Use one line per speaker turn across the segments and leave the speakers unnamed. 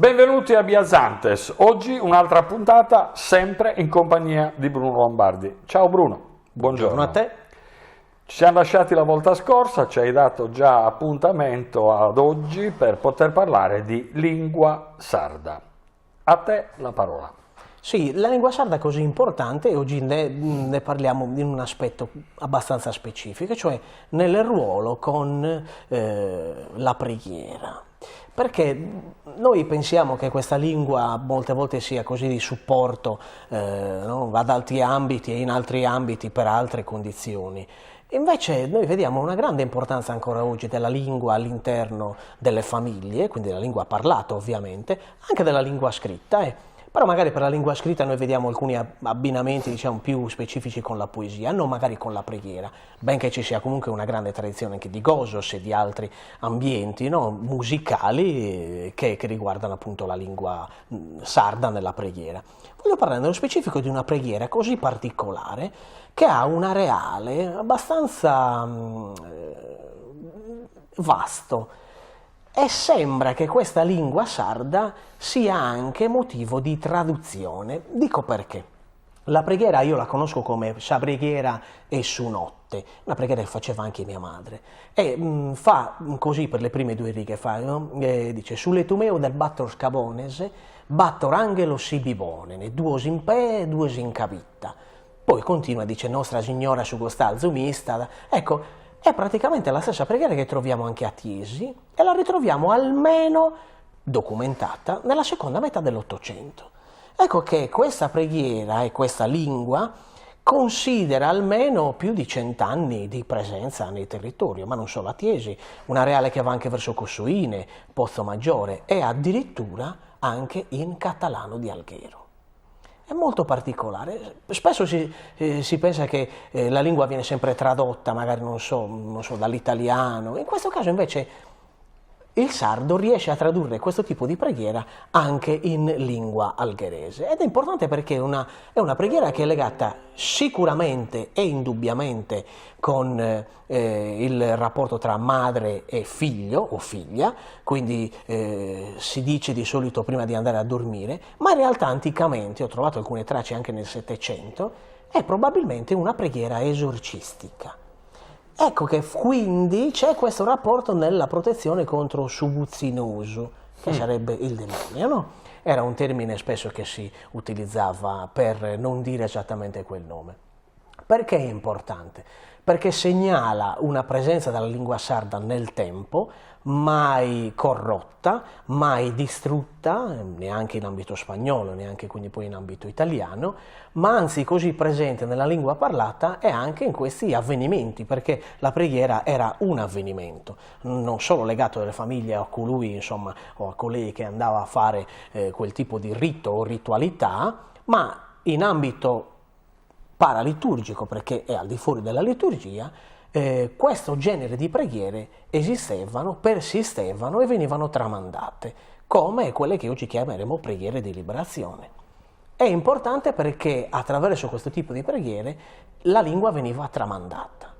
Benvenuti a Biazantes, oggi un'altra puntata sempre in compagnia di Bruno Lombardi. Ciao Bruno, buongiorno.
A te.
Ci siamo lasciati la volta scorsa, ci hai dato già appuntamento ad oggi per poter parlare di lingua sarda. A te la parola.
Sì, la lingua sarda è così importante e oggi ne parliamo in un aspetto abbastanza specifico, cioè nel ruolo con la preghiera. Perché noi pensiamo che questa lingua molte volte sia così di supporto, no? Ad altri ambiti e in altri ambiti per altre condizioni. Invece noi vediamo una grande importanza ancora oggi della lingua all'interno delle famiglie, quindi della lingua parlata ovviamente, anche della lingua scritta. Però magari per la lingua scritta noi vediamo alcuni abbinamenti diciamo, più specifici con la poesia, non magari con la preghiera, benché ci sia comunque una grande tradizione anche di Gozos e di altri ambienti no, musicali che riguardano appunto la lingua sarda nella preghiera. Voglio parlare nello specifico di una preghiera così particolare che ha un areale abbastanza vasto. E sembra che questa lingua sarda sia anche motivo di traduzione. Dico perché. La preghiera io la conosco come sa preghiera e su notte, una preghiera che faceva anche mia madre. E fa così per le prime due righe, no? Dice sulle tumeo del battor scabonese, battor angelo si bibonene, duos in pe, duos in cavitta. Poi continua, dice Nostra Signora su costalzo mista. Ecco, è praticamente la stessa preghiera che troviamo anche a Tiesi e la ritroviamo almeno documentata nella seconda metà dell'Ottocento. Ecco che questa preghiera e questa lingua considera almeno più di 100 anni di presenza nel territorio, ma non solo a Tiesi, un areale che va anche verso Cossuine, Pozzo Maggiore e addirittura anche in catalano di Alghero. È molto particolare, spesso si pensa che la lingua viene sempre tradotta, magari non so, dall'italiano, in questo caso invece il sardo riesce a tradurre questo tipo di preghiera anche in lingua algherese ed è importante perché è una preghiera che è legata sicuramente e indubbiamente con il rapporto tra madre e figlio o figlia, quindi si dice di solito prima di andare a dormire, ma in realtà anticamente, ho trovato alcune tracce anche nel Settecento, è probabilmente una preghiera esorcistica. Ecco che quindi c'è questo rapporto nella protezione contro subuzzinoso, che sarebbe il demonio, no? Era un termine spesso che si utilizzava per non dire esattamente quel nome. Perché è importante? Perché segnala una presenza della lingua sarda nel tempo, mai corrotta, mai distrutta, neanche in ambito spagnolo, neanche quindi poi in ambito italiano, ma anzi così presente nella lingua parlata e anche in questi avvenimenti, perché la preghiera era un avvenimento, non solo legato alle famiglie a colui, insomma, o a colei che andava a fare quel tipo di rito o ritualità, ma in ambito paraliturgico, perché è al di fuori della liturgia, questo genere di preghiere esistevano, persistevano e venivano tramandate, come quelle che oggi chiameremo preghiere di liberazione. È importante perché attraverso questo tipo di preghiere la lingua veniva tramandata.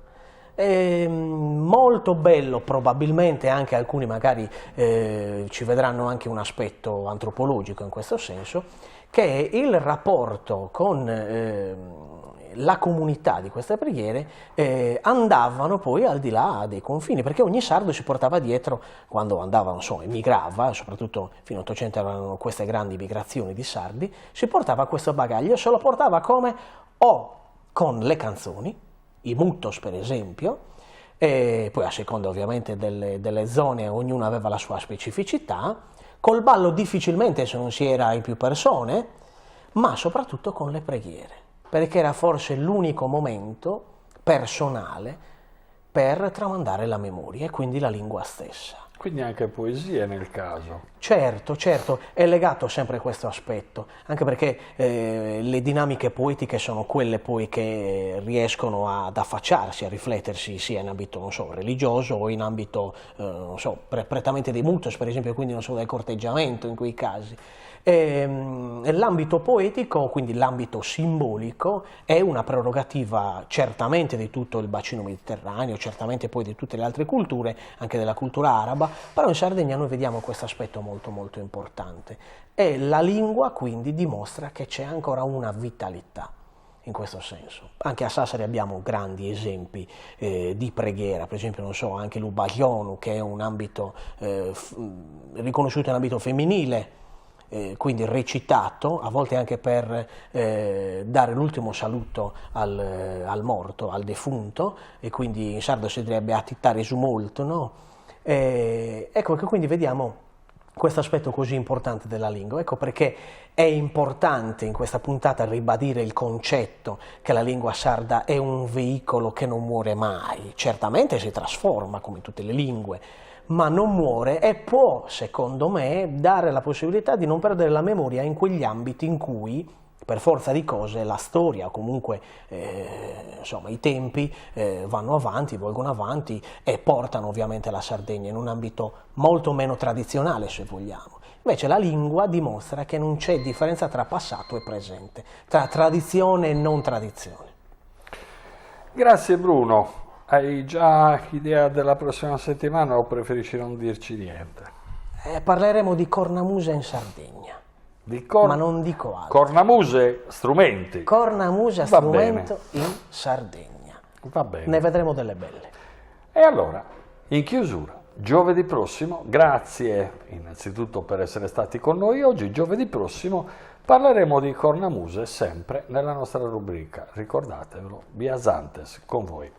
È molto bello, probabilmente anche alcuni magari ci vedranno anche un aspetto antropologico in questo senso, che il rapporto con la comunità di queste preghiere andavano poi al di là dei confini, perché ogni sardo si portava dietro, quando andava, emigrava, soprattutto fino all'Ottocento erano queste grandi migrazioni di sardi, si portava questo bagaglio, se lo portava come o con le canzoni, i mutos per esempio, e poi a seconda ovviamente delle zone ognuno aveva la sua specificità, col ballo difficilmente se non si era in più persone, ma soprattutto con le preghiere, perché era forse l'unico momento personale per tramandare la memoria e quindi la lingua stessa.
Quindi anche poesie nel caso.
Certo, è legato sempre a questo aspetto, anche perché le dinamiche poetiche sono quelle poi che riescono ad affacciarsi, a riflettersi sia in ambito, religioso o in ambito, prettamente dei mutos, per esempio, quindi del corteggiamento in quei casi. L'ambito poetico, quindi l'ambito simbolico, è una prerogativa certamente di tutto il bacino mediterraneo, certamente poi di tutte le altre culture, anche della cultura araba, però in Sardegna noi vediamo questo aspetto molto molto importante. E la lingua quindi dimostra che c'è ancora una vitalità in questo senso. Anche a Sassari abbiamo grandi esempi di preghiera, per esempio, non so, anche l'Ubaglionu, che è un ambito riconosciuto in ambito femminile, quindi recitato, a volte anche per dare l'ultimo saluto al morto, al defunto, e quindi in sardo si direbbe attitare su molto, no? Ecco che quindi vediamo questo aspetto così importante della lingua. Ecco perché è importante in questa puntata ribadire il concetto che la lingua sarda è un veicolo che non muore mai. Certamente si trasforma come tutte le lingue, ma non muore e può, secondo me, dare la possibilità di non perdere la memoria in quegli ambiti in cui, per forza di cose, la storia o comunque insomma, i tempi vanno avanti, volgono avanti e portano ovviamente la Sardegna in un ambito molto meno tradizionale, se vogliamo. Invece la lingua dimostra che non c'è differenza tra passato e presente, tra tradizione e non tradizione.
Grazie Bruno. Hai già idea della prossima settimana o preferisci non dirci niente?
Parleremo di cornamusa in Sardegna, ma non dico altro.
Cornamuse, strumenti.
Cornamusa,
Va
strumento in Sardegna.
Va bene.
Ne vedremo delle belle.
E allora, in chiusura, giovedì prossimo, grazie innanzitutto per essere stati con noi oggi. Giovedì prossimo parleremo di cornamuse sempre nella nostra rubrica. Ricordatevelo, Biasantes con voi.